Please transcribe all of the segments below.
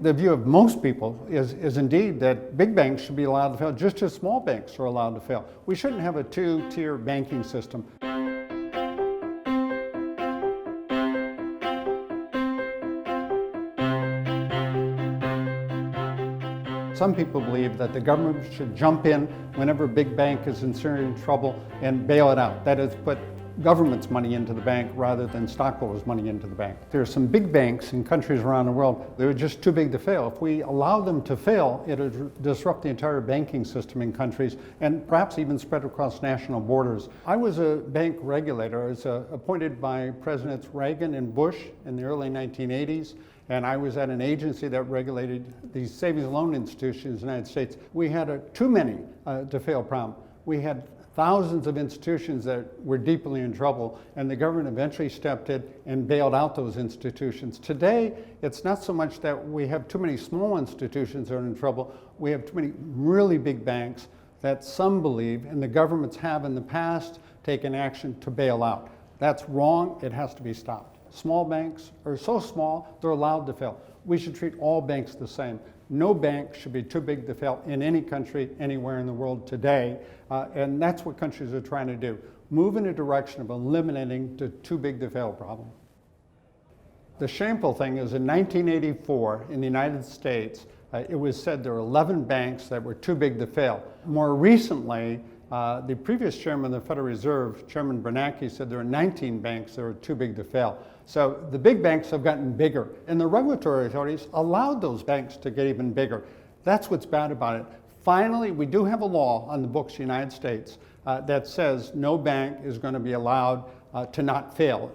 The view of most people is indeed that big banks should be allowed to fail just as small banks are allowed to fail. We shouldn't have a two-tier banking system. Some people believe that the government should jump in whenever a big bank is in serious trouble and bail it out. That is, put government's money into the bank rather than stockholders' money into the bank. There are some big banks in countries around the world that are just too big to fail. If we allow them to fail, it would disrupt the entire banking system in countries and perhaps even spread across national borders. I was a bank regulator. I was appointed by Presidents Reagan and Bush in the early 1980s. And I was at an agency that regulated these savings and loan institutions in the United States. We had a too many to fail problem. We had thousands of institutions that were deeply in trouble, and the government eventually stepped in and bailed out those institutions. Today, it's not so much that we have too many small institutions that are in trouble, we have too many really big banks that some believe, and the governments have in the past, taken action to bail out. That's wrong, it has to be stopped. Small banks are so small, they're allowed to fail. We should treat all banks the same. No bank should be too big to fail in any country, anywhere in the world today. And that's what countries are trying to do. Move in a direction of eliminating the too big to fail problem. The shameful thing is in 1984 in the United States, it was said there were 11 banks that were too big to fail. More recently, the previous chairman of the Federal Reserve, Chairman Bernanke, said there are 19 banks that are too big to fail. So the big banks have gotten bigger, and the regulatory authorities allowed those banks to get even bigger. That's what's bad about it. Finally, we do have a law on the books in the United States that says no bank is going to be allowed to not fail,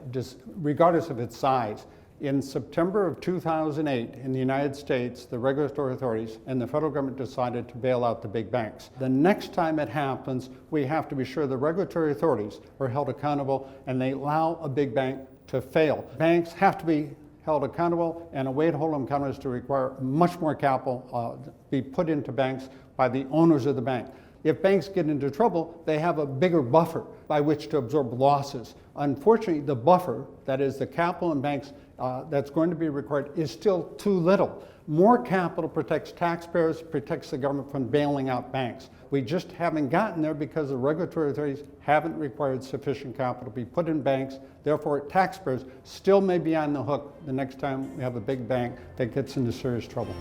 regardless of its size. In September of 2008, in the United States, the regulatory authorities and the federal government decided to bail out the big banks. The next time it happens, we have to be sure the regulatory authorities are held accountable and they allow a big bank to fail. Banks have to be held accountable, and a way to hold them accountable is to require much more capital be put into banks by the owners of the bank. If banks get into trouble, they have a bigger buffer by which to absorb losses. Unfortunately, the buffer, that is the capital in banks that's going to be required, is still too little. More capital protects taxpayers, protects the government from bailing out banks. We just haven't gotten there because the regulatory authorities haven't required sufficient capital to be put in banks. Therefore, taxpayers still may be on the hook the next time we have a big bank that gets into serious trouble.